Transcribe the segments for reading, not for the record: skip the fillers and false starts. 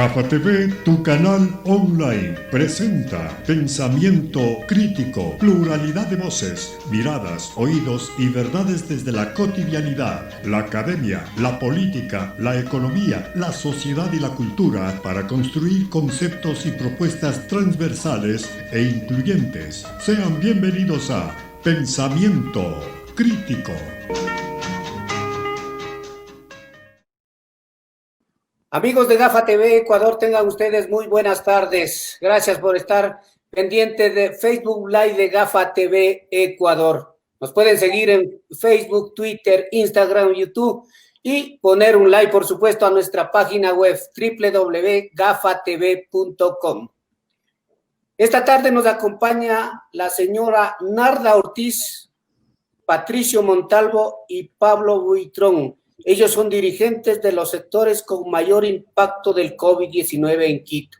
GAFA TV, tu canal online, presenta pensamiento crítico, pluralidad de voces, miradas, oídos y verdades desde la cotidianidad, la academia, la política, la economía, la sociedad y la cultura para construir conceptos y propuestas transversales e incluyentes. Sean bienvenidos a Pensamiento Crítico. Amigos de GAFA TV Ecuador, tengan ustedes muy buenas tardes. Gracias por estar pendientes de Facebook Live de GAFA TV Ecuador. Nos pueden seguir en Facebook, Twitter, Instagram, YouTube y poner un like, por supuesto, a nuestra página web www.gafatv.com. Esta tarde nos acompaña la señora Narda Ortiz, Patricio Montalvo y Pablo Buitrón. Ellos son dirigentes de los sectores con mayor impacto del COVID-19 en Quito.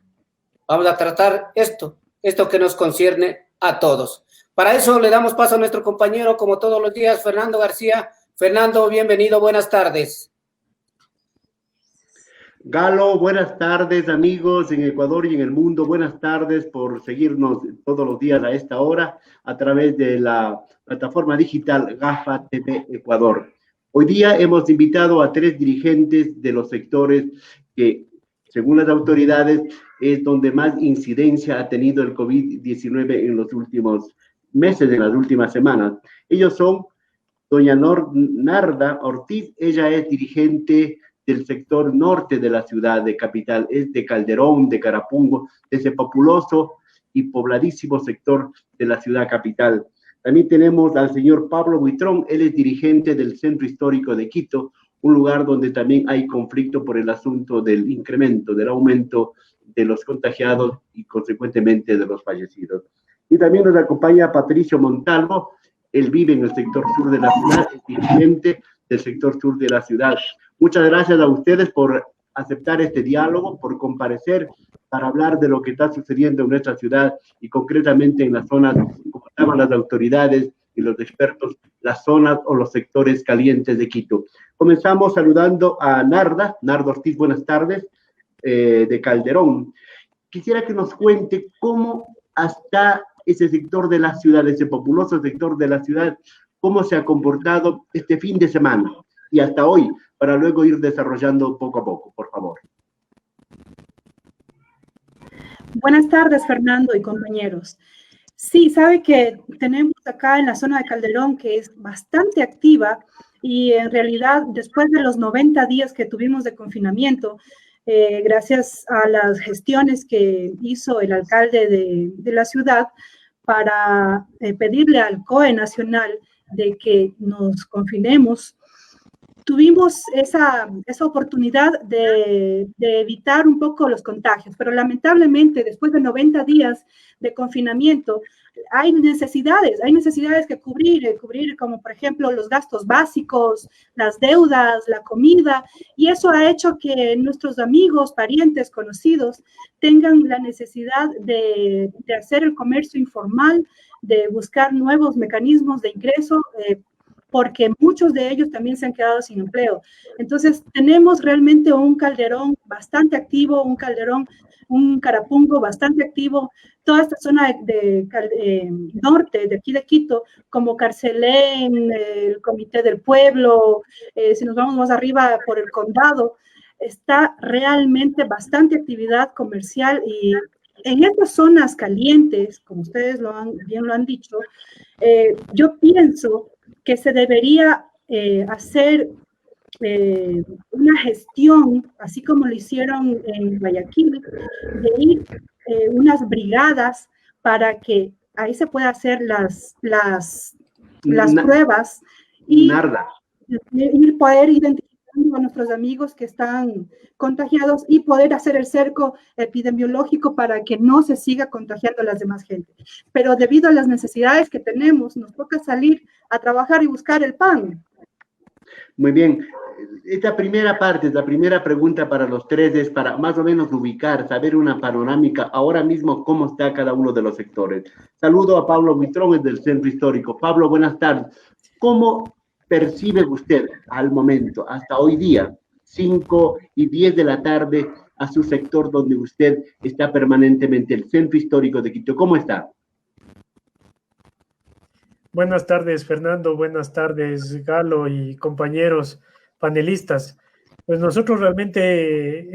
Vamos a tratar esto que nos concierne a todos. Para eso le damos paso a nuestro compañero, como todos los días, Fernando García. Fernando, bienvenido, buenas tardes. Galo, buenas tardes, amigos en Ecuador y en el mundo. Buenas tardes por seguirnos todos los días a esta hora a través de la plataforma digital GAFA TV Ecuador. Hoy día hemos invitado a 3 dirigentes de los sectores que, según las autoridades, es donde más incidencia ha tenido el COVID-19 en los últimos meses, en las últimas semanas. Ellos son doña Narda Ortiz. Ella es dirigente del sector norte de la ciudad de capital, es de Calderón, de Carapungo, de ese populoso y pobladísimo sector de la ciudad capital. También tenemos al señor Pablo Buitrón. Él es dirigente del Centro Histórico de Quito, un lugar donde también hay conflicto por el asunto del incremento, del aumento de los contagiados y consecuentemente de los fallecidos. Y también nos acompaña Patricio Montalvo. Él vive en el sector sur de la ciudad, es dirigente del sector sur de la ciudad. Muchas gracias a ustedes por aceptar este diálogo, por comparecer para hablar de lo que está sucediendo en nuestra ciudad y concretamente en las zonas, como llaman las autoridades y los expertos, las zonas o los sectores calientes de Quito. Comenzamos saludando a Narda Ortiz, buenas tardes, de Calderón. Quisiera que nos cuente cómo hasta ese sector de la ciudad, ese populoso sector de la ciudad, cómo se ha comportado este fin de semana y hasta hoy, para luego ir desarrollando poco a poco, por favor. Buenas tardes, Fernando y compañeros. Sí, sabe que tenemos acá en la zona de Calderón que es bastante activa y en realidad después de los 90 días que tuvimos de confinamiento, gracias a las gestiones que hizo el alcalde de la ciudad para pedirle al COE nacional de que nos confinemos, tuvimos esa oportunidad de evitar un poco los contagios, pero lamentablemente después de 90 días de confinamiento hay necesidades que cubrir como por ejemplo los gastos básicos, las deudas, la comida, y eso ha hecho que nuestros amigos, parientes, conocidos tengan la necesidad de hacer el comercio informal, de buscar nuevos mecanismos de ingreso, porque muchos de ellos también se han quedado sin empleo. Entonces, tenemos realmente un Calderón bastante activo, un Carapungo bastante activo, toda esta zona de norte, de aquí de Quito, como Carcelén, el Comité del Pueblo, si nos vamos más arriba por el condado, está realmente bastante actividad comercial y en estas zonas calientes, como ustedes bien lo han dicho, yo pienso que se debería hacer una gestión, así como lo hicieron en Guayaquil, de ir unas brigadas para que ahí se pueda hacer las pruebas y poder identificar a nuestros amigos que están contagiados y poder hacer el cerco epidemiológico para que no se siga contagiando a las demás gente. Pero debido a las necesidades que tenemos, nos toca salir a trabajar y buscar el pan. Muy bien. Esta primera parte, la primera pregunta para los 3 es para más o menos ubicar, saber una panorámica ahora mismo cómo está cada uno de los sectores. Saludo a Pablo Buitrón del Centro Histórico. Pablo, buenas tardes. ¿Cómo percibe usted al momento, hasta hoy día, 5 y 10 de la tarde a su sector donde usted está permanentemente, el Centro Histórico de Quito. ¿Cómo está? Buenas tardes, Fernando. Buenas tardes, Galo y compañeros panelistas. Pues nosotros realmente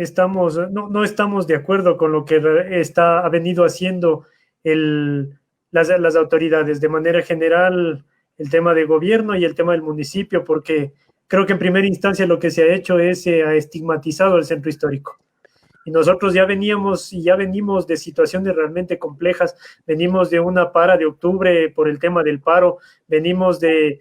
no estamos de acuerdo con lo que ha venido haciendo las autoridades. De manera general, el tema de gobierno y el tema del municipio, porque creo que en primera instancia lo que se ha hecho es ha estigmatizado el centro histórico. Y nosotros ya venimos de situaciones realmente complejas, venimos de una para de octubre por el tema del paro, venimos de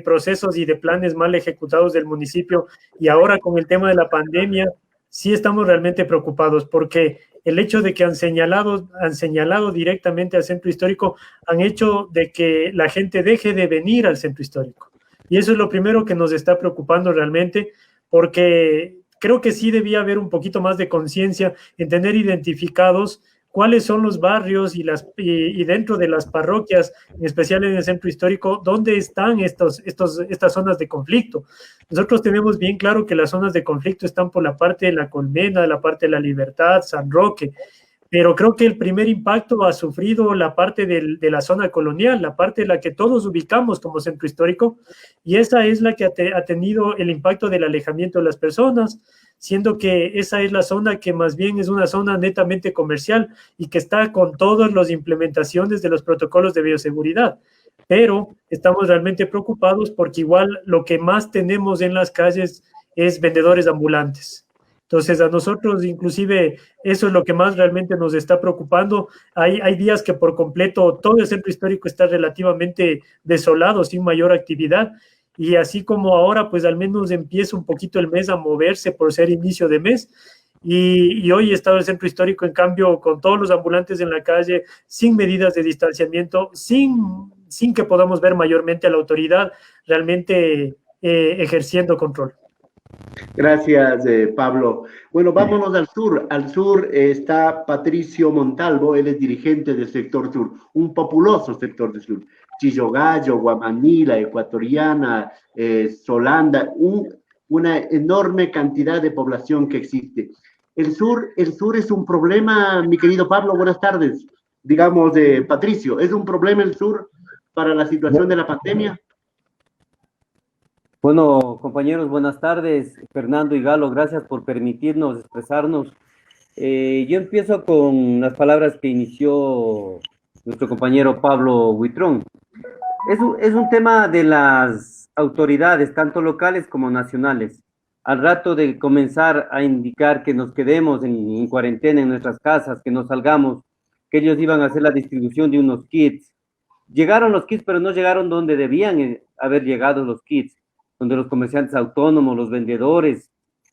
procesos y de planes mal ejecutados del municipio, y ahora con el tema de la pandemia sí estamos realmente preocupados, porque el hecho de que han señalado directamente al centro histórico han hecho de que la gente deje de venir al centro histórico. Y eso es lo primero que nos está preocupando realmente, porque creo que sí debía haber un poquito más de conciencia en tener identificados cuáles son los barrios y dentro de las parroquias, en especial en el centro histórico, dónde están estas zonas de conflicto. Nosotros tenemos bien claro que las zonas de conflicto están por la parte de La Colmena, la parte de La Libertad, San Roque, pero creo que el primer impacto ha sufrido la parte de la zona colonial, la parte de la que todos ubicamos como centro histórico, y esa es la que ha tenido el impacto del alejamiento de las personas, siendo que esa es la zona que más bien es una zona netamente comercial y que está con todas las implementaciones de los protocolos de bioseguridad. Pero estamos realmente preocupados porque igual lo que más tenemos en las calles es vendedores ambulantes. Entonces, a nosotros, inclusive, eso es lo que más realmente nos está preocupando. Hay días que por completo todo el centro histórico está relativamente desolado, sin mayor actividad. Y así como ahora, pues al menos empieza un poquito el mes a moverse por ser inicio de mes. Y hoy está el centro histórico, en cambio, con todos los ambulantes en la calle, sin medidas de distanciamiento, sin que podamos ver mayormente a la autoridad realmente ejerciendo control. Gracias, Pablo. Bueno, vámonos al sur. Al sur está Patricio Montalvo, él es dirigente del sector sur, un populoso sector del sur. Chillogallo, Guamaní, La Ecuatoriana, Solanda, una enorme cantidad de población que existe. El sur es un problema, mi querido Pablo, buenas tardes. Digamos, Patricio, ¿es un problema el sur para la situación de la pandemia? Bueno, compañeros, buenas tardes. Fernando y Galo, gracias por permitirnos expresarnos. Yo empiezo con las palabras que inició nuestro compañero Pablo Buitrón. Es un tema de las autoridades, tanto locales como nacionales. Al rato de comenzar a indicar que nos quedemos en cuarentena en nuestras casas, que no salgamos, que ellos iban a hacer la distribución de unos kits. Llegaron los kits, pero no llegaron donde debían haber llegado los kits, donde los comerciantes autónomos, los vendedores,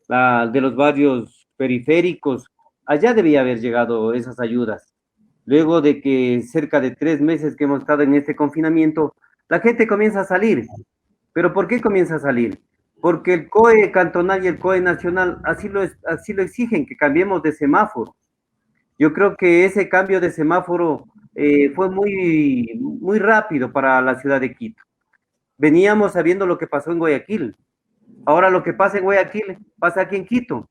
de los barrios periféricos, allá debía haber llegado esas ayudas. Luego de que cerca de 3 meses que hemos estado en este confinamiento, la gente comienza a salir. ¿Pero por qué comienza a salir? Porque el COE cantonal y el COE nacional así lo exigen, que cambiemos de semáforo. Yo creo que ese cambio de semáforo fue muy rápido para la ciudad de Quito. Veníamos sabiendo lo que pasó en Guayaquil. Ahora lo que pasa en Guayaquil pasa aquí en Quito.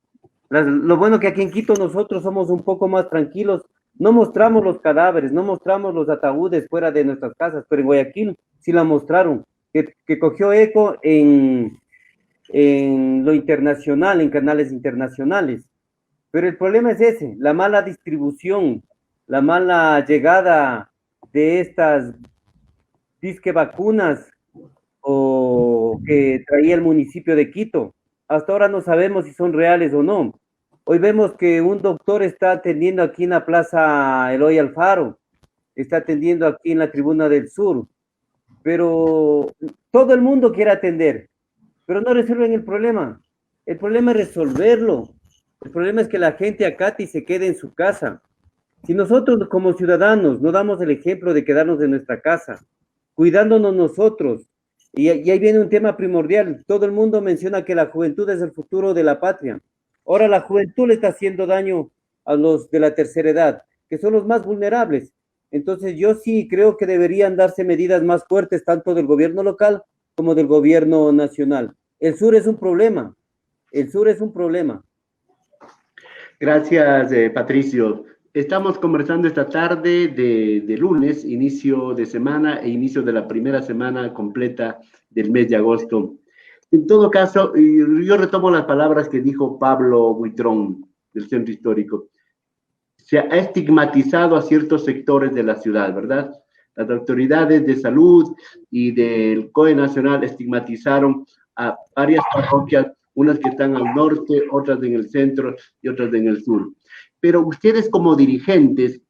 Lo bueno que aquí en Quito nosotros somos un poco más tranquilos. No mostramos los cadáveres, no mostramos los ataúdes fuera de nuestras casas, pero en Guayaquil sí la mostraron, que cogió eco en lo internacional, en canales internacionales. Pero el problema es ese, la mala distribución, la mala llegada de estas disque vacunas o que traía el municipio de Quito. Hasta ahora no sabemos si son reales o no. Hoy vemos que un doctor está atendiendo aquí en la Plaza Eloy Alfaro, está atendiendo aquí en la Tribuna del Sur, pero todo el mundo quiere atender, pero no resuelven el problema. El problema es resolverlo. El problema es que la gente acate y se quede en su casa. Si nosotros como ciudadanos no damos el ejemplo de quedarnos en nuestra casa, cuidándonos nosotros, y ahí viene un tema primordial. Todo el mundo menciona que la juventud es el futuro de la patria. Ahora la juventud le está haciendo daño a los de la tercera edad, que son los más vulnerables. Entonces yo sí creo que deberían darse medidas más fuertes, tanto del gobierno local como del gobierno nacional. El sur es un problema. El sur es un problema. Gracias, Patricio. Estamos conversando esta tarde de lunes, inicio de semana e inicio de la primera semana completa del mes de agosto. En todo caso, yo retomo las palabras que dijo Pablo Buitrón del Centro Histórico. Se ha estigmatizado a ciertos sectores de la ciudad, ¿verdad? Las autoridades de salud y del COE Nacional estigmatizaron a varias parroquias, unas que están al norte, otras en el centro y otras en el sur. Pero ustedes como dirigentes,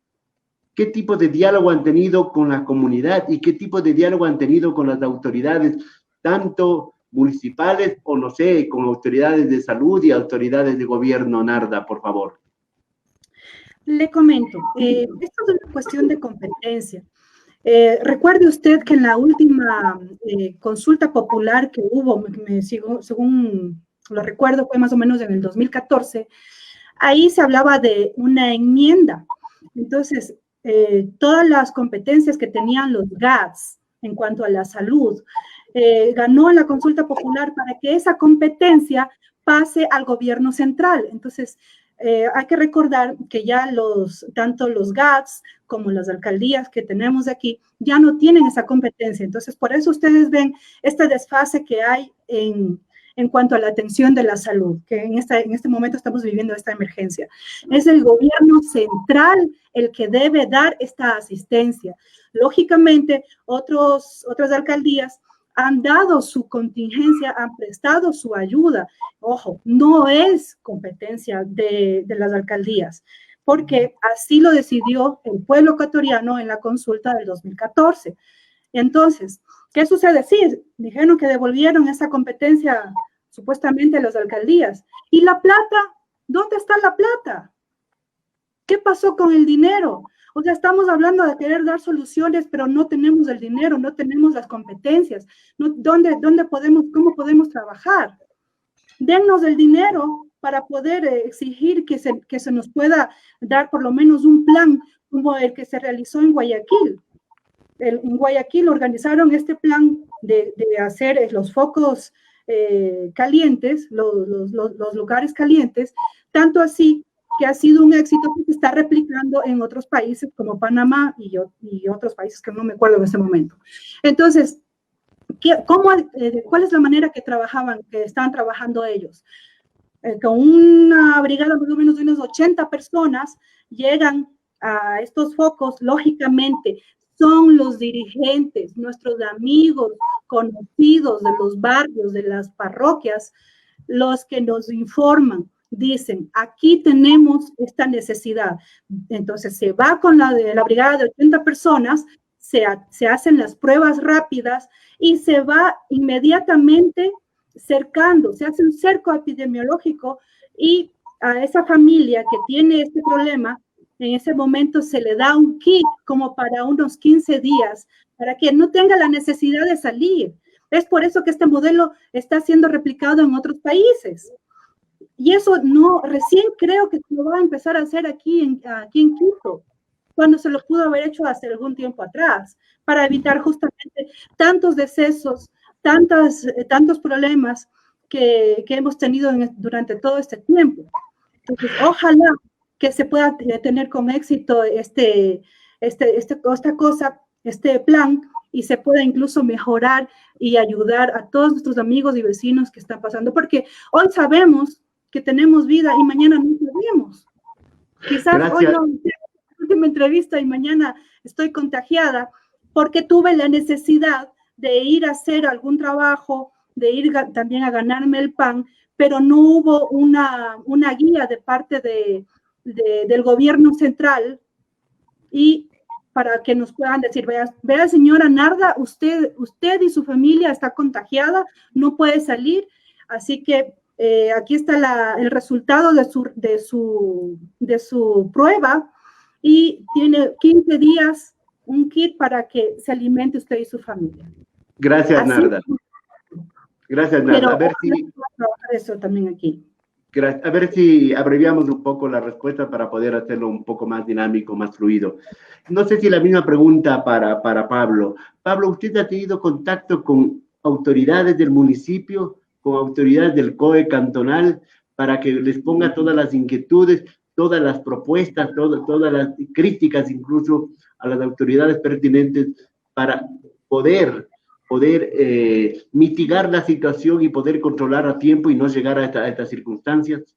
¿qué tipo de diálogo han tenido con la comunidad y qué tipo de diálogo han tenido con las autoridades, tanto municipales o, no sé, con autoridades de salud y autoridades de gobierno? Narda, por favor. Le comento, esto es una cuestión de competencia. Recuerde usted que en la última consulta popular que hubo, según lo recuerdo, fue más o menos en el 2014, ahí se hablaba de una enmienda. Entonces, todas las competencias que tenían los GATS en cuanto a la salud, ganó la consulta popular para que esa competencia pase al gobierno central. Entonces, hay que recordar que ya tanto los GATS como las alcaldías que tenemos aquí ya no tienen esa competencia. Entonces, por eso ustedes ven este desfase que hay en cuanto a la atención de la salud, que en este momento estamos viviendo esta emergencia. Es el gobierno central el que debe dar esta asistencia. Lógicamente, otras alcaldías han dado su contingencia, han prestado su ayuda. Ojo, no es competencia de las alcaldías, porque así lo decidió el pueblo ecuatoriano en la consulta del 2014. Entonces, ¿qué sucede? Sí, dijeron que devolvieron esa competencia supuestamente a las alcaldías. ¿Y la plata? ¿Dónde está la plata? ¿Qué pasó con el dinero? O sea, estamos hablando de querer dar soluciones, pero no tenemos el dinero, no tenemos las competencias. ¿Cómo podemos trabajar? Dennos el dinero para poder exigir que se nos pueda dar por lo menos un plan como el que se realizó en Guayaquil. En Guayaquil organizaron este plan de hacer los focos calientes, los lugares calientes, tanto así que ha sido un éxito que se está replicando en otros países como Panamá y otros países que no me acuerdo en ese momento. Entonces, ¿cuál es la manera que estaban trabajando ellos? Con una brigada más o menos de unas 80 personas llegan a estos focos, lógicamente, son los dirigentes, nuestros amigos, conocidos de los barrios, de las parroquias, los que nos informan. Dicen, aquí tenemos esta necesidad. Entonces se va con la brigada de 80 personas, se hacen las pruebas rápidas y se va inmediatamente cercando, se hace un cerco epidemiológico y a esa familia que tiene este problema, en ese momento se le da un kit como para unos 15 días, para que no tenga la necesidad de salir. Es por eso que este modelo está siendo replicado en otros países. Y eso recién creo que se lo va a empezar a hacer aquí en Quito, cuando se lo pudo haber hecho hace algún tiempo atrás, para evitar justamente tantos decesos, tantos problemas que hemos tenido durante todo este tiempo. Entonces, ojalá que se pueda tener con éxito este plan y se pueda incluso mejorar y ayudar a todos nuestros amigos y vecinos que están pasando, porque hoy sabemos que tenemos vida y mañana no sabemos. Quizás hoy no, última entrevista y mañana estoy contagiada porque tuve la necesidad de ir a hacer algún trabajo, de ir también a ganarme el pan, pero no hubo una guía de parte del gobierno central y para que nos puedan decir, vea señora Narda, usted y su familia está contagiada, no puede salir, así que aquí está el resultado de su prueba y tiene 15 días un kit para que se alimente usted y su familia. Gracias, así, Narda. Gracias, Narda. Pero a ver si eso también aquí. A ver si abreviamos un poco la respuesta para poder hacerlo un poco más dinámico, más fluido. No sé si la misma pregunta para Pablo. Pablo, ¿usted ha tenido contacto con autoridades del municipio con autoridades del COE cantonal para que les ponga todas las inquietudes, todas las propuestas, todas las críticas, incluso a las autoridades pertinentes, para poder mitigar la situación y poder controlar a tiempo y no llegar a estas circunstancias?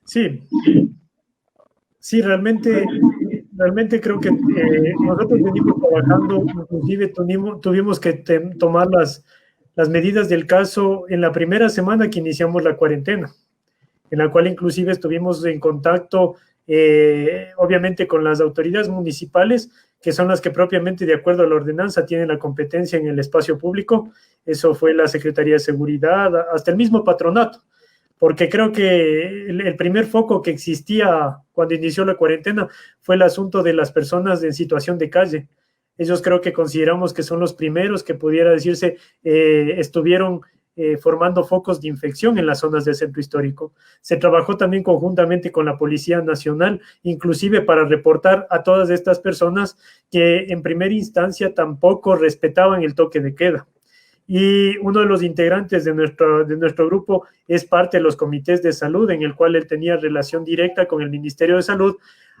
Sí, sí, realmente creo que nosotros venimos trabajando, inclusive tuvimos que tomar las medidas del caso en la primera semana que iniciamos la cuarentena, en la cual inclusive estuvimos en contacto, obviamente, con las autoridades municipales, que son las que propiamente, de acuerdo a la ordenanza, tienen la competencia en el espacio público. Eso fue la Secretaría de Seguridad, hasta el mismo patronato, porque creo que el primer foco que existía cuando inició la cuarentena fue el asunto de las personas en situación de calle. Ellos creo que consideramos que son los primeros que pudiera decirse estuvieron formando focos de infección en las zonas del centro histórico. Se trabajó también conjuntamente con la Policía Nacional, inclusive para reportar a todas estas personas que en primera instancia tampoco respetaban el toque de queda. Y uno de los integrantes de nuestro grupo es parte de los comités de salud, en el cual él tenía relación directa con el Ministerio de Salud,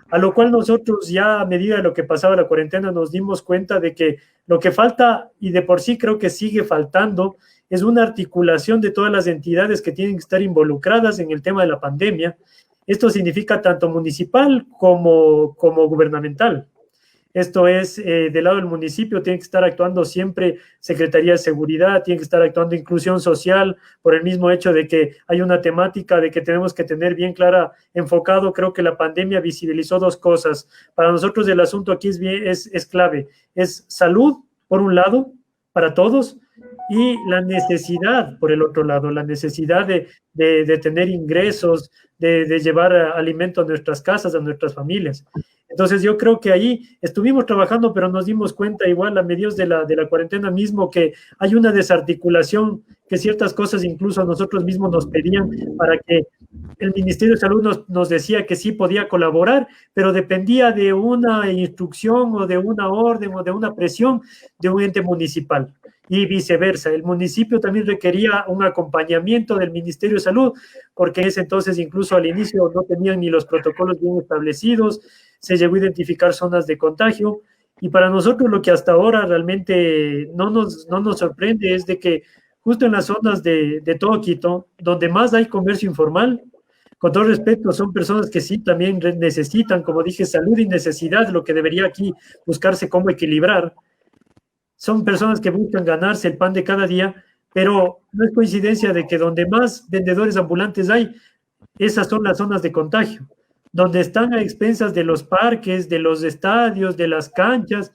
a lo cual nosotros ya a medida de lo que pasaba la cuarentena nos dimos cuenta de que lo que falta, y de por sí creo que sigue faltando, es una articulación de todas las entidades que tienen que estar involucradas en el tema de la pandemia. Esto significa tanto municipal como gubernamental. Esto es, del lado del municipio tiene que estar actuando siempre Secretaría de Seguridad, tiene que estar actuando Inclusión Social, por el mismo hecho de que hay una temática de que tenemos que tener bien clara, enfocado. Creo que la pandemia visibilizó dos cosas. Para nosotros el asunto aquí es clave. Es salud, por un lado, para todos, y la necesidad, por el otro lado, la necesidad de tener ingresos, de llevar alimento a nuestras casas, a nuestras familias. Entonces yo creo que ahí estuvimos trabajando, pero nos dimos cuenta igual a mediados de la cuarentena mismo que hay una desarticulación, que ciertas cosas incluso a nosotros mismos nos pedían para que el Ministerio de Salud nos decía que sí podía colaborar, pero dependía de una instrucción o de una orden o de una presión de un ente municipal. Y viceversa, el municipio también requería un acompañamiento del Ministerio de Salud, porque en ese entonces incluso al inicio no tenían ni los protocolos bien establecidos, se llegó a identificar zonas de contagio, y para nosotros lo que hasta ahora realmente no nos sorprende es de que justo en las zonas de todo Quito, donde más hay comercio informal, con todo respeto, son personas que sí también necesitan, como dije, salud y necesidad, lo que debería aquí buscarse cómo equilibrar. Son personas que buscan ganarse el pan de cada día, pero no es coincidencia de que donde más vendedores ambulantes hay, esas son las zonas de contagio, donde están a expensas de los parques, de los estadios, de las canchas.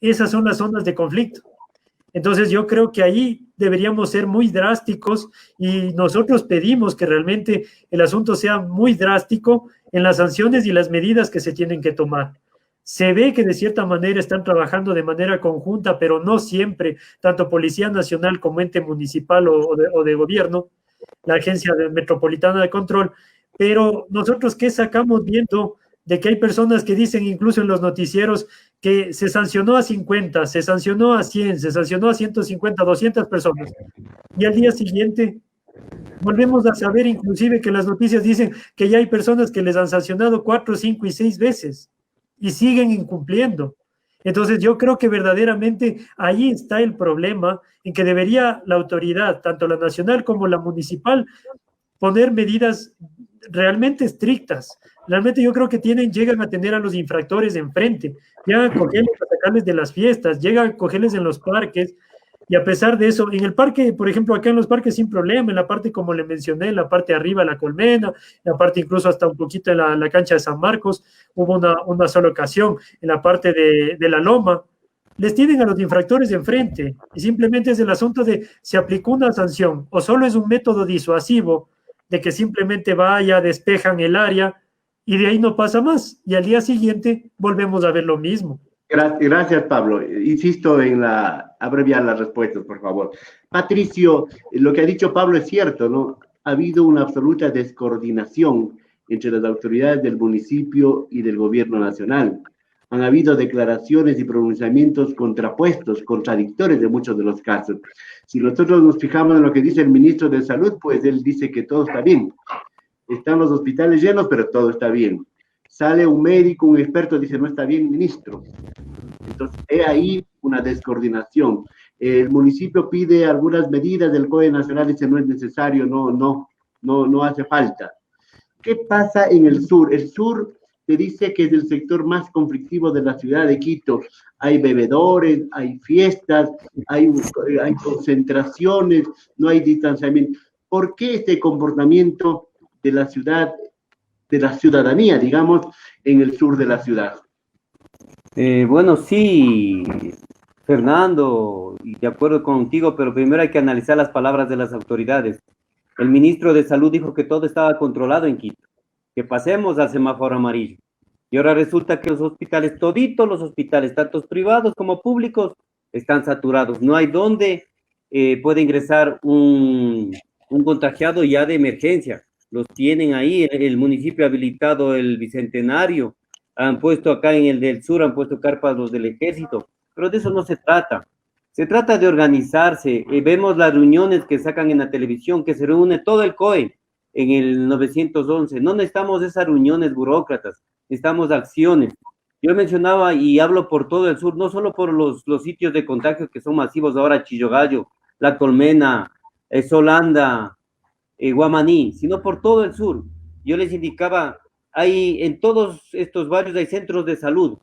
Esas son las zonas de conflicto. Entonces yo creo que ahí deberíamos ser muy drásticos, y nosotros pedimos que realmente el asunto sea muy drástico en las sanciones y las medidas que se tienen que tomar. Se ve que de cierta manera están trabajando de manera conjunta, pero no siempre, tanto Policía Nacional como ente municipal o de gobierno, la Agencia Metropolitana de Control. Pero nosotros, ¿qué sacamos viendo de que hay personas que dicen incluso en los noticieros que se sancionó a 50, se sancionó a 100, se sancionó a 150, 200 personas? Y al día siguiente volvemos a saber inclusive que las noticias dicen que ya hay personas que les han sancionado 4, 5 y 6 veces y siguen incumpliendo. Entonces yo creo que verdaderamente ahí está el problema, en que debería la autoridad, tanto la nacional como la municipal, poner medidas realmente estrictas. Realmente yo creo que llegan a tener a los infractores enfrente, llegan a cogerles, a sacarles de las fiestas, llegan a cogerles en los parques. Y a pesar de eso, en el parque, por ejemplo, acá en los parques sin problema, en la parte, como le mencioné, en la parte de arriba, la Colmena, en la parte incluso hasta un poquito en la cancha de San Marcos, hubo una sola ocasión, en la parte de la Loma, les tienen a los infractores de enfrente, y simplemente es el asunto de se aplicó una sanción, o solo es un método disuasivo, de que simplemente vaya, despejan el área, y de ahí no pasa más, y al día siguiente volvemos a ver lo mismo. Gracias, Pablo. Insisto en abreviar las respuestas, por favor. Patricio, lo que ha dicho Pablo es cierto, ¿no? Ha habido una absoluta descoordinación entre las autoridades del municipio y del gobierno nacional. Han habido declaraciones y pronunciamientos contrapuestos, contradictorios de muchos de los casos. Si nosotros nos fijamos en lo que dice el ministro de Salud, pues él dice que todo está bien. Están los hospitales llenos, pero todo está bien. Sale un médico, un experto, dice, no está bien, ministro. Entonces, hay ahí una descoordinación. El municipio pide algunas medidas, del COE Nacional dice, no es necesario, no hace falta. ¿Qué pasa en el sur? El sur te dice que es el sector más conflictivo de la ciudad de Quito. Hay bebedores, hay fiestas, hay concentraciones, no hay distanciamiento. ¿Por qué este comportamiento de la ciudad, de la ciudadanía, digamos, en el sur de la ciudad? Bueno, sí, Fernando, y de acuerdo contigo, pero primero hay que analizar las palabras de las autoridades. El ministro de Salud dijo que todo estaba controlado en Quito, que pasemos al semáforo amarillo. Y ahora resulta que los hospitales, toditos los hospitales, tanto privados como públicos, están saturados. No hay donde puede ingresar un contagiado ya de emergencia. Los tienen ahí, el municipio ha habilitado el Bicentenario, han puesto acá en el del sur, han puesto carpas los del ejército, pero de eso no se trata. Se trata de organizarse. Vemos las reuniones que sacan en la televisión, que se reúne todo el COE en el 911. No necesitamos esas reuniones burócratas, necesitamos acciones. Yo mencionaba y hablo por todo el sur, no solo por los sitios de contagio que son masivos ahora, Chillogallo, La Colmena, Solanda, Guamaní, sino por todo el sur. Yo les indicaba, en todos estos barrios hay centros de salud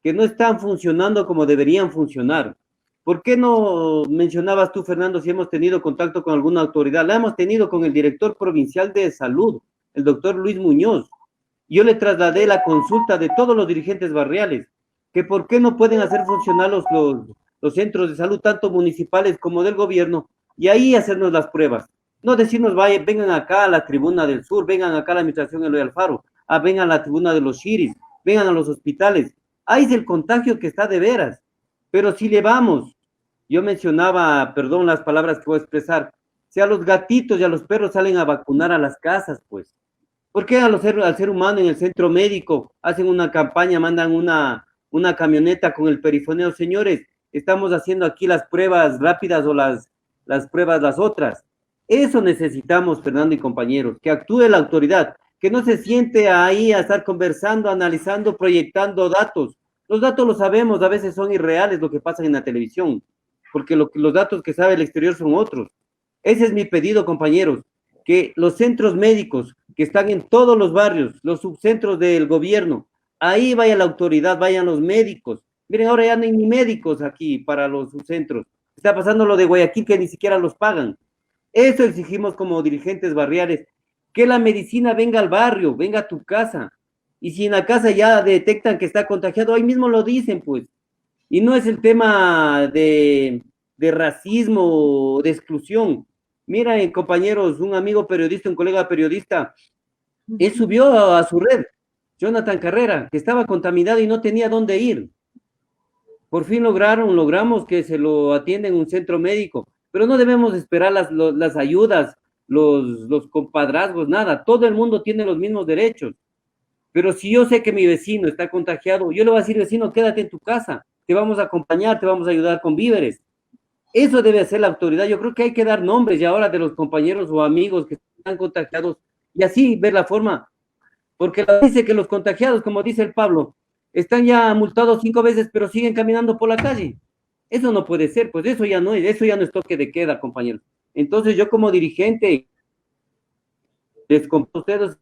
que no están funcionando como deberían funcionar. ¿Por qué no mencionabas tú, Fernando, si hemos tenido contacto con alguna autoridad? La hemos tenido con el director provincial de salud, el doctor Luis Muñoz. Yo le trasladé la consulta de todos los dirigentes barriales, que por qué no pueden hacer funcionar los centros de salud, tanto municipales como del gobierno, y ahí hacernos las pruebas. No decirnos, vengan acá a la tribuna del sur, vengan acá a la administración Eloy Alfaro, vengan a la tribuna de los Chiris, vengan a los hospitales. Ahí es el contagio que está de veras. Pero si le vamos, yo mencionaba, perdón las palabras que voy a expresar, si a los gatitos y a los perros salen a vacunar a las casas, pues, ¿por qué al ser humano en el centro médico hacen una campaña, mandan una camioneta con el perifoneo? Señores, estamos haciendo aquí las pruebas rápidas o las pruebas las otras. Eso necesitamos, Fernando y compañeros, que actúe la autoridad, que no se siente ahí a estar conversando, analizando, proyectando datos. Los datos los sabemos, a veces son irreales lo que pasa en la televisión, porque los datos que sabe el exterior son otros. Ese es mi pedido, compañeros, que los centros médicos que están en todos los barrios, los subcentros del gobierno, ahí vaya la autoridad, vayan los médicos. Miren, ahora ya no hay ni médicos aquí para los subcentros. Está pasando lo de Guayaquil, que ni siquiera los pagan. Eso exigimos como dirigentes barriales, que la medicina venga al barrio, venga a tu casa. Y si en la casa ya detectan que está contagiado, ahí mismo lo dicen, pues. Y no es el tema de racismo o de exclusión. Mira, compañeros, un amigo periodista, un colega periodista, él subió a su red, Jonathan Carrera, que estaba contaminado y no tenía dónde ir. Por fin logramos que se lo atienda en un centro médico, pero no debemos esperar las ayudas, los compadrazgos, nada. Todo el mundo tiene los mismos derechos. Pero si yo sé que mi vecino está contagiado, yo le voy a decir, vecino, quédate en tu casa, te vamos a acompañar, te vamos a ayudar con víveres. Eso debe hacer la autoridad. Yo creo que hay que dar nombres ya ahora de los compañeros o amigos que están contagiados y así ver la forma. Porque dice que los contagiados, como dice el Pablo, están ya multados 5 veces, pero siguen caminando por la calle. Eso no puede ser, pues eso ya no es toque de queda, compañeros. Entonces yo como dirigente, les comento a ustedes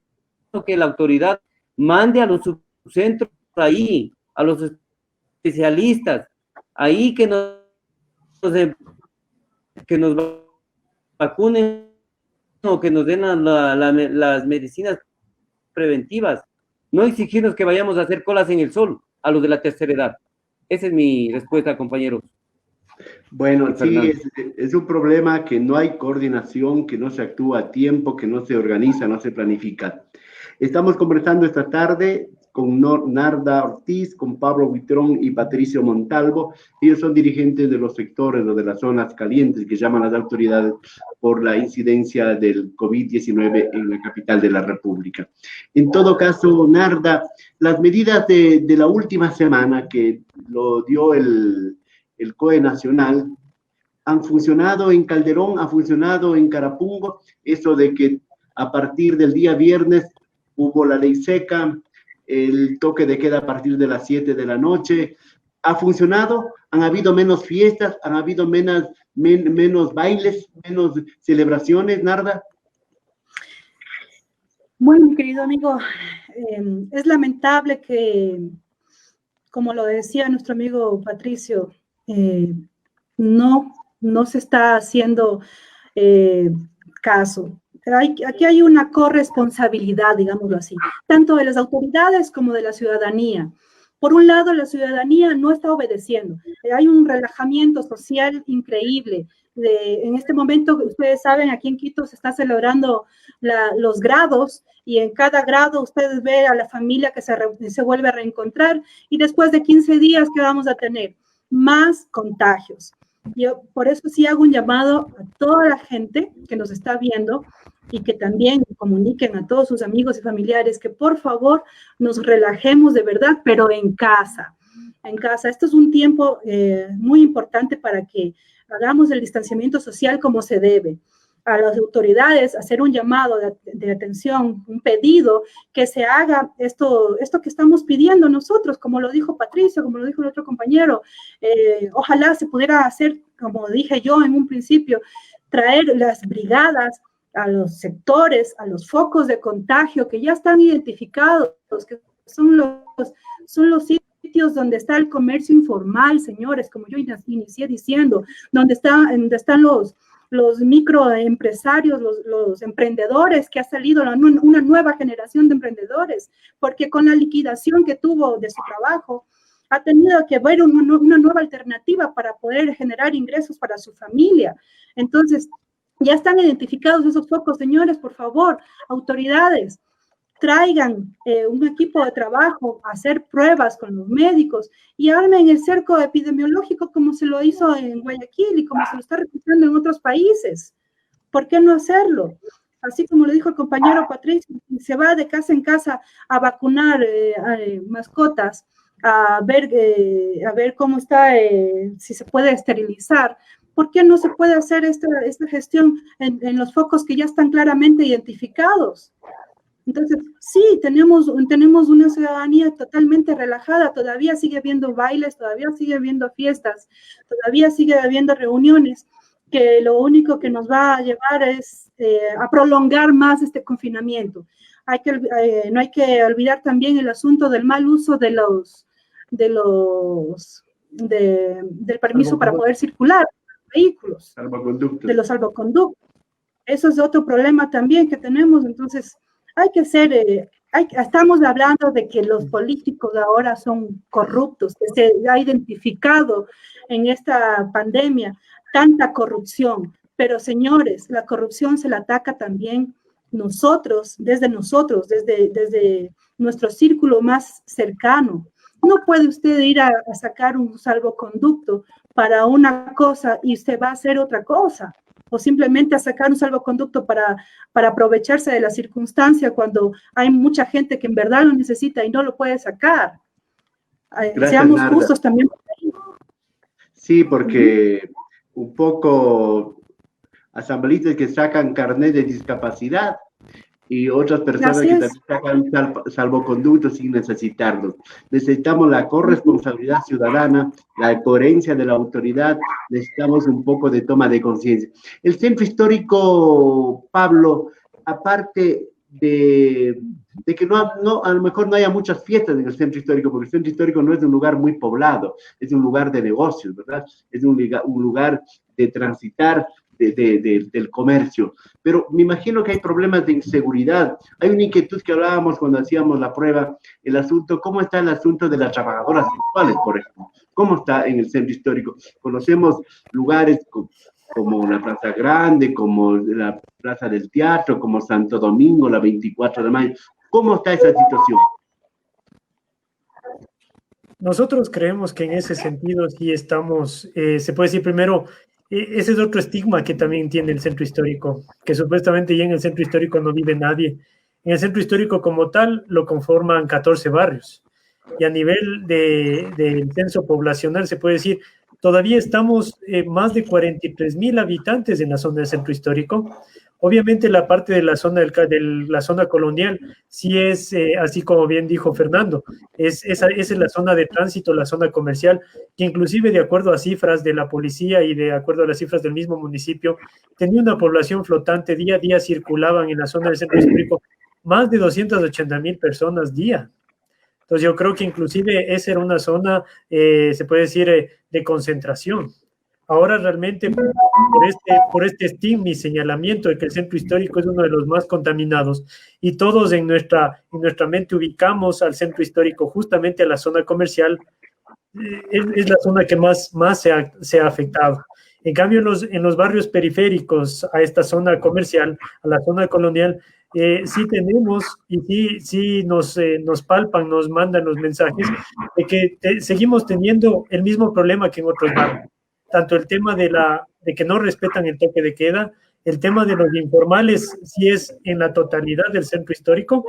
que la autoridad mande a los subcentros ahí, a los especialistas, ahí que nos vacunen o que nos den las medicinas preventivas. No exigirnos que vayamos a hacer colas en el sol a los de la tercera edad. Esa es mi respuesta, compañeros. Bueno, sí, es un problema que no hay coordinación, que no se actúa a tiempo, que no se organiza, no se planifica. Estamos conversando esta tarde con Narda Ortiz, con Pablo Huitrón y Patricio Montalvo. Ellos son dirigentes de los sectores o de las zonas calientes que llaman a las autoridades por la incidencia del COVID-19 en la capital de la República. En todo caso, Narda, las medidas de la última semana que lo dio el COE Nacional han funcionado en Calderón, ha funcionado en Carapungo, eso de que a partir del día viernes hubo la ley seca, el toque de queda a partir de las 7 de la noche. ¿Ha funcionado? ¿Han habido menos fiestas? ¿Han habido menos bailes, menos celebraciones, Narda? Bueno, mi querido amigo, es lamentable que, como lo decía nuestro amigo Patricio, no se está haciendo caso. Aquí hay una corresponsabilidad, digámoslo así, tanto de las autoridades como de la ciudadanía. Por un lado, la ciudadanía no está obedeciendo. Hay un relajamiento social increíble. En este momento, ustedes saben, aquí en Quito se está celebrando los grados y en cada grado ustedes ven a la familia que se vuelve a reencontrar y después de 15 días, ¿qué vamos a tener? Más contagios. Yo por eso sí hago un llamado a toda la gente que nos está viendo y que también comuniquen a todos sus amigos y familiares que por favor nos relajemos de verdad, pero en casa. En casa. Esto es un tiempo muy importante para que hagamos el distanciamiento social como se debe. A las autoridades hacer un llamado de atención, un pedido, que se haga esto que estamos pidiendo nosotros, como lo dijo Patricio, como lo dijo el otro compañero. Ojalá se pudiera hacer, como dije yo en un principio, traer las brigadas a los sectores, a los focos de contagio que ya están identificados, que son los sitios donde está el comercio informal, señores, como yo inicié diciendo, donde están los microempresarios, los emprendedores, que ha salido una nueva generación de emprendedores, porque con la liquidación que tuvo de su trabajo, ha tenido que ver una nueva alternativa para poder generar ingresos para su familia. Entonces, ya están identificados esos focos, señores, por favor, autoridades, traigan un equipo de trabajo a hacer pruebas con los médicos y armen el cerco epidemiológico como se lo hizo en Guayaquil y como se lo está repitiendo en otros países. ¿Por qué no hacerlo? Así como lo dijo el compañero Patricio, se va de casa en casa a vacunar mascotas, a ver cómo está, si se puede esterilizar. ¿Por qué no se puede hacer esta gestión en los focos que ya están claramente identificados? Entonces, sí, tenemos una ciudadanía totalmente relajada, todavía sigue habiendo bailes, todavía sigue habiendo fiestas, todavía sigue habiendo reuniones, que lo único que nos va a llevar es a prolongar más este confinamiento. No hay que olvidar también el asunto del mal uso del permiso para poder circular, vehículos, de los salvoconductos. Eso es otro problema también que tenemos. Entonces, estamos hablando de que los políticos ahora son corruptos, que se ha identificado en esta pandemia tanta corrupción. Pero, señores, la corrupción se la ataca también desde nuestro círculo más cercano. No puede usted ir a sacar un salvoconducto para una cosa y usted va a hacer otra cosa, o simplemente a sacar un salvoconducto para aprovecharse de la circunstancia cuando hay mucha gente que en verdad lo necesita y no lo puede sacar. Gracias, seamos Narda. justos también. Sí, porque un poco asambleístas que sacan carnet de discapacidad y otras personas que también sacan salvoconductos sin necesitarlos. Necesitamos la corresponsabilidad ciudadana, la coherencia de la autoridad, necesitamos un poco de toma de conciencia. El centro histórico, Pablo, aparte de que a lo mejor no haya muchas fiestas en el centro histórico, porque el centro histórico no es un lugar muy poblado, es un lugar de negocios, ¿verdad? Es un lugar de transitar, del comercio, pero me imagino que hay problemas de inseguridad. Hay una inquietud que hablábamos cuando hacíamos la prueba, ¿cómo está el asunto de las trabajadoras sexuales, por ejemplo? ¿Cómo está en el centro histórico? Conocemos lugares como la Plaza Grande, como la Plaza del Teatro, como Santo Domingo, la 24 de mayo. ¿Cómo está esa situación? Nosotros creemos que en ese sentido sí estamos, se puede decir primero, ese es otro estigma que también tiene el centro histórico, que supuestamente ya en el centro histórico no vive nadie. En el centro histórico como tal lo conforman 14 barrios. Y a nivel del censo poblacional se puede decir, todavía estamos más de 43,000 habitantes en la zona del centro histórico. Obviamente la parte de la zona, de la zona colonial sí es, así como bien dijo Fernando, esa es la zona de tránsito, la zona comercial, que inclusive de acuerdo a cifras de la policía y de acuerdo a las cifras del mismo municipio, tenía una población flotante, día a día circulaban en la zona del centro histórico más de 280,000 personas día. Entonces yo creo que inclusive esa era una zona, se puede decir, de concentración. Ahora realmente por este estigma y señalamiento de que el centro histórico es uno de los más contaminados y todos en nuestra mente ubicamos al centro histórico justamente a la zona comercial, es la zona que más se ha afectado. En cambio, en los barrios periféricos a esta zona comercial, a la zona colonial, sí tenemos y sí nos palpan, nos mandan los mensajes de que seguimos teniendo el mismo problema que en otros barrios. Tanto el tema de que no respetan el toque de queda, el tema de los informales sí es en la totalidad del centro histórico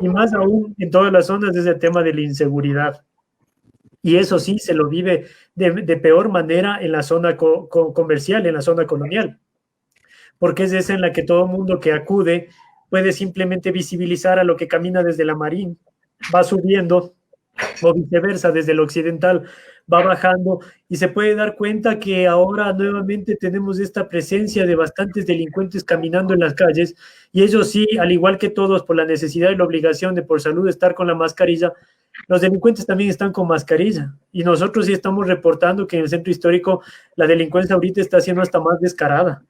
y más aún en todas las zonas es el tema de la inseguridad. Y eso sí se lo vive de peor manera en la zona comercial, en la zona colonial, porque es esa en la que todo mundo que acude puede simplemente visibilizar a lo que camina desde la Marín, va subiendo, o viceversa, desde el occidental va bajando, y se puede dar cuenta que ahora nuevamente tenemos esta presencia de bastantes delincuentes caminando en las calles, y ellos sí, al igual que todos, por la necesidad y la obligación de por salud estar con la mascarilla, los delincuentes también están con mascarilla, y nosotros sí estamos reportando que en el centro histórico la delincuencia ahorita está siendo hasta más descarada,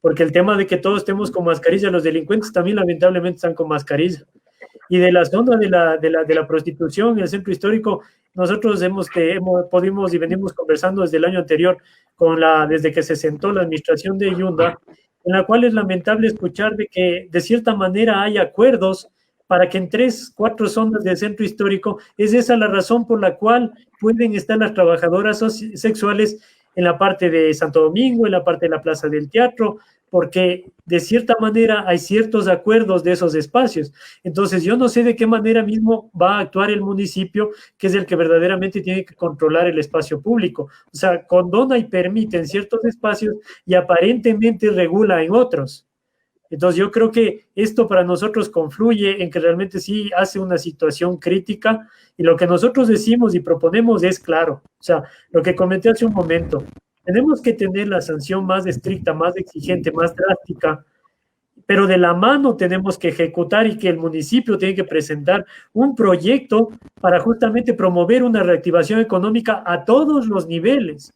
porque el tema de que todos estemos con mascarilla, los delincuentes también lamentablemente están con mascarilla. Y de la zona de la prostitución en el centro histórico, nosotros pudimos y venimos conversando desde el año anterior, desde que se sentó la administración de Yunda, en la cual es lamentable escuchar de que de cierta manera hay acuerdos para que en 3, 4 zonas del centro histórico, es esa la razón por la cual pueden estar las trabajadoras sexuales en la parte de Santo Domingo, en la parte de la Plaza del Teatro, porque de cierta manera hay ciertos acuerdos de esos espacios. Entonces yo no sé de qué manera mismo va a actuar el municipio, que es el que verdaderamente tiene que controlar el espacio público. O sea, condona y permite en ciertos espacios y aparentemente regula en otros. Entonces yo creo que esto para nosotros confluye en que realmente sí hace una situación crítica, y lo que nosotros decimos y proponemos es claro. O sea, lo que comenté hace un momento, tenemos que tener la sanción más estricta, más exigente, más drástica, pero de la mano tenemos que ejecutar y que el municipio tiene que presentar un proyecto para justamente promover una reactivación económica a todos los niveles,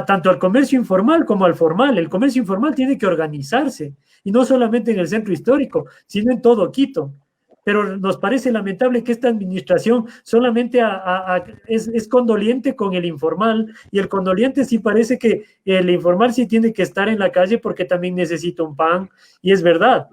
tanto al comercio informal como al formal. El comercio informal tiene que organizarse, y no solamente en el centro histórico, sino en todo Quito. Pero nos parece lamentable que esta administración solamente es condoliente con el informal, y el condoliente sí parece que el informal sí tiene que estar en la calle porque también necesita un pan, y es verdad,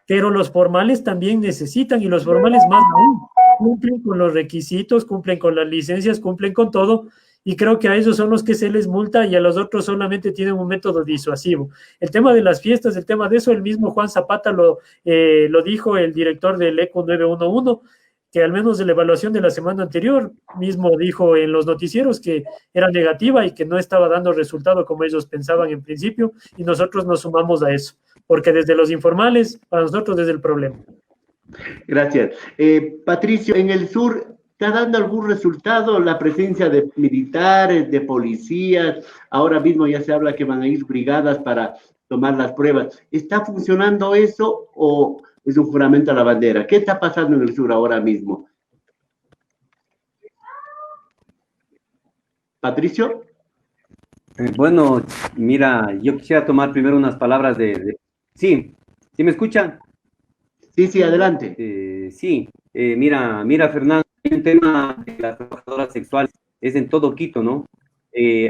pero los formales también necesitan, y los formales más aún, cumplen con los requisitos, cumplen con las licencias, cumplen con todo, y creo que a ellos son los que se les multa y a los otros solamente tienen un método disuasivo. El tema de las fiestas, el tema de eso, el mismo Juan Zapata lo dijo, el director del ECO 911, que al menos de la evaluación de la semana anterior, mismo dijo en los noticieros que era negativa y que no estaba dando resultado como ellos pensaban en principio, y nosotros nos sumamos a eso, porque desde los informales, para nosotros es el problema. Gracias. Patricio, en el sur, ¿está dando algún resultado la presencia de militares, de policías? Ahora mismo ya se habla que van a ir brigadas para tomar las pruebas. ¿Está funcionando eso o es un juramento a la bandera? ¿Qué está pasando en el sur ahora mismo? Patricio. Bueno, mira, yo quisiera tomar primero unas palabras Sí, ¿sí me escuchan? Sí, adelante. Mira, Fernando, hay un tema de las trabajadoras sexuales, es en todo Quito, ¿no?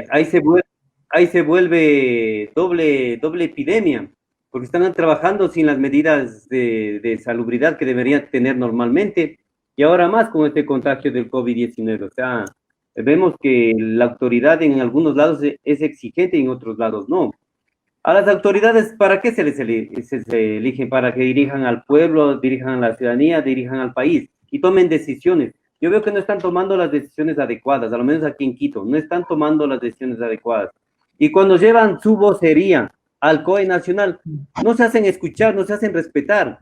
Ahí se vuelve doble epidemia, porque están trabajando sin las medidas de salubridad que deberían tener normalmente, y ahora más con este contagio del COVID-19. O sea, vemos que la autoridad en algunos lados es exigente y en otros lados no. A las autoridades, ¿para qué se les eligen? Para que dirijan al pueblo, dirijan a la ciudadanía, dirijan al país y tomen decisiones. Yo veo que no están tomando las decisiones adecuadas, a lo menos aquí en Quito, no están tomando las decisiones adecuadas. Y cuando llevan su vocería al COE nacional, no se hacen escuchar, no se hacen respetar.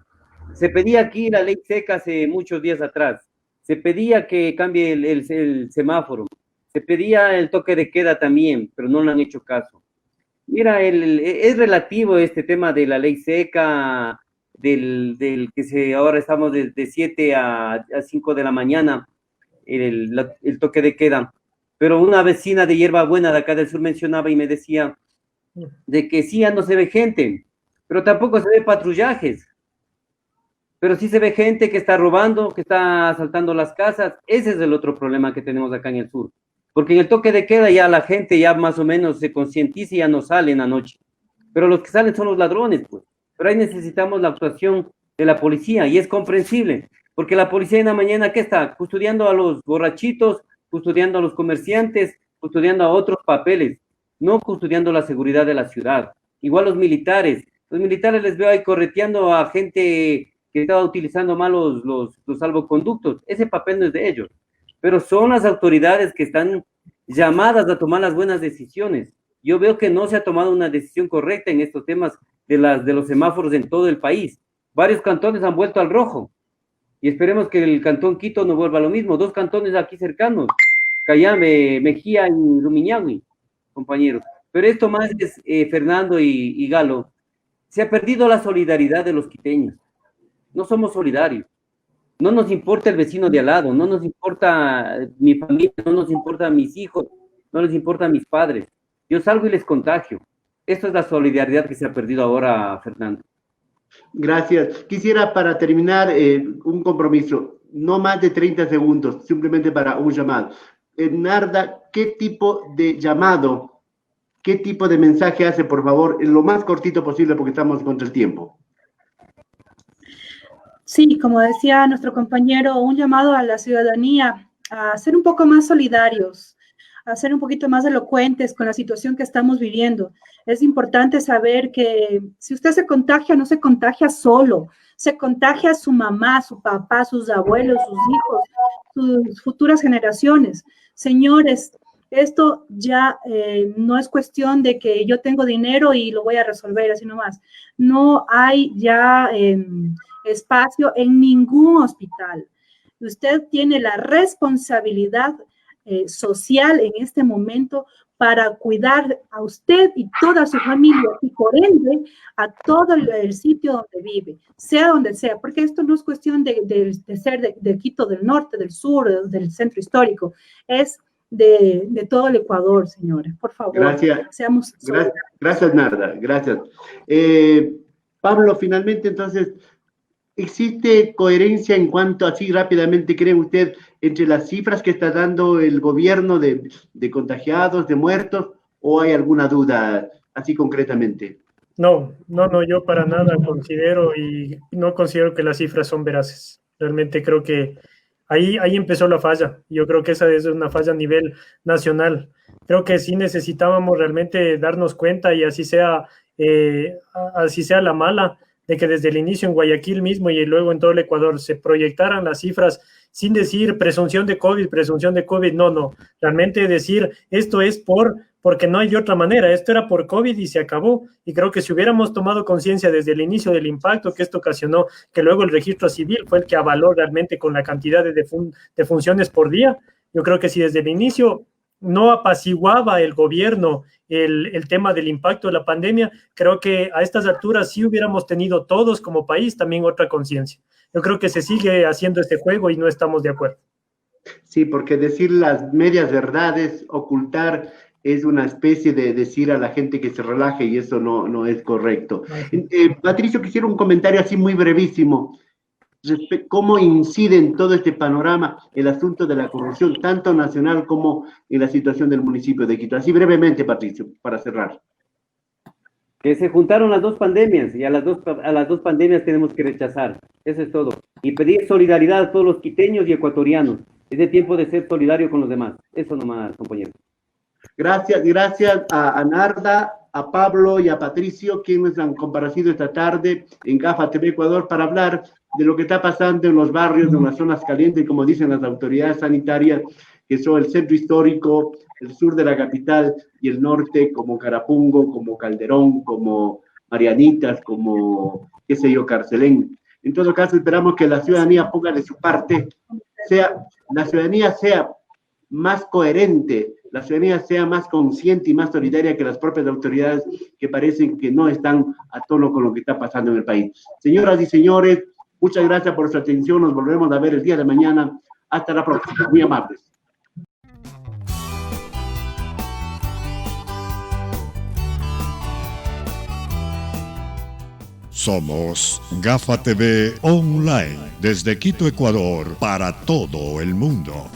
Se pedía aquí la ley seca hace muchos días atrás, se pedía que cambie el semáforo, se pedía el toque de queda también, pero no le han hecho caso. Mira, es relativo este tema de la ley seca, del que ahora estamos de 7 a 5 de la mañana, el toque de queda. Pero una vecina de Hierbabuena de acá del sur mencionaba y me decía de que sí, ya no se ve gente, pero tampoco se ve patrullajes. Pero sí se ve gente que está robando, que está asaltando las casas. Ese es el otro problema que tenemos acá en el sur. Porque en el toque de queda ya la gente ya más o menos se concientiza y ya no salen anoche. Pero los que salen son los ladrones, pues. Pero ahí necesitamos la actuación de la policía y es comprensible. Porque la policía en la mañana, ¿qué está? Custodiando a los borrachitos, custodiando a los comerciantes, custodiando a otros papeles, no custodiando la seguridad de la ciudad. Igual los militares les veo ahí correteando a gente que estaba utilizando mal los salvoconductos. Ese papel no es de ellos. Pero son las autoridades que están llamadas a tomar las buenas decisiones. Yo veo que no se ha tomado una decisión correcta en estos temas de los semáforos en todo el país. Varios cantones han vuelto al rojo y esperemos que el cantón Quito no vuelva a lo mismo. 2 cantones aquí cercanos, Cayambe, Mejía y Rumiñahui, compañeros. Pero esto más es, Fernando y Galo, se ha perdido la solidaridad de los quiteños. No somos solidarios. No nos importa el vecino de al lado, no nos importa mi familia, no nos importa mis hijos, no les importa mis padres. Yo salgo y les contagio. Esto es la solidaridad que se ha perdido ahora, Fernando. Gracias. Quisiera para terminar un compromiso, no más de 30 segundos, simplemente para un llamado. Narda, ¿qué tipo de llamado, qué tipo de mensaje hace, por favor, en lo más cortito posible porque estamos contra el tiempo? Sí, como decía nuestro compañero, un llamado a la ciudadanía a ser un poco más solidarios, a ser un poquito más elocuentes con la situación que estamos viviendo. Es importante saber que si usted se contagia, no se contagia solo, se contagia a su mamá, su papá, sus abuelos, sus hijos, sus futuras generaciones. Señores, esto ya no es cuestión de que yo tengo dinero y lo voy a resolver así nomás. No hay ya espacio en ningún hospital. Usted tiene la responsabilidad social en este momento para cuidar a usted y toda su familia y por ende a todo el sitio donde vive, sea donde sea, porque esto no es cuestión de ser de Quito, del norte, del sur, del centro histórico, es de todo el Ecuador, señores. Por favor, seamos solidarios. Gracias, Narda, gracias. Pablo, finalmente, entonces, ¿existe coherencia en cuanto, así rápidamente, cree usted, entre las cifras que está dando el gobierno de contagiados, de muertos, o hay alguna duda, así concretamente? No, yo para nada considero que las cifras son veraces. Realmente creo que ahí empezó la falla. Yo creo que esa es una falla a nivel nacional. Creo que sí necesitábamos realmente darnos cuenta y así sea la mala, de que desde el inicio en Guayaquil mismo y luego en todo el Ecuador se proyectaran las cifras sin decir presunción de COVID, no. Realmente decir esto es porque no hay de otra manera, esto era por COVID y se acabó. Y creo que si hubiéramos tomado conciencia desde el inicio del impacto que esto ocasionó, que luego el registro civil fue el que avaló realmente con la cantidad de funciones por día, yo creo que si desde el inicio no apaciguaba el gobierno el tema del impacto de la pandemia, creo que a estas alturas sí hubiéramos tenido todos como país también otra conciencia. Yo creo que se sigue haciendo este juego y no estamos de acuerdo. Sí, porque decir las medias verdades, ocultar, es una especie de decir a la gente que se relaje y eso no es correcto. Patricio, quisiera un comentario así muy brevísimo. ¿Cómo incide en todo este panorama el asunto de la corrupción, tanto nacional como en la situación del municipio de Quito? Así brevemente, Patricio, para cerrar. Que se juntaron las dos pandemias y a las dos pandemias tenemos que rechazar. Eso es todo. Y pedir solidaridad a todos los quiteños y ecuatorianos. Es de tiempo de ser solidario con los demás. Eso nomás, compañero. Gracias a Narda, a Pablo y a Patricio, quienes han comparecido esta tarde en GAFA TV Ecuador para hablar de lo que está pasando en los barrios, en las zonas calientes, como dicen las autoridades sanitarias, que son el centro histórico, el sur de la capital y el norte, como Carapungo, como Calderón, como Marianitas, como, qué sé yo, Carcelén. En todo caso, esperamos que la ciudadanía ponga de su parte, la ciudadanía sea más coherente, la ciudadanía sea más consciente y más solidaria que las propias autoridades que parecen que no están a tono con lo que está pasando en el país. Señoras y señores, muchas gracias por su atención. Nos volvemos a ver el día de mañana. Hasta la próxima. Muy amables. Somos GAFA TV Online, desde Quito, Ecuador, para todo el mundo.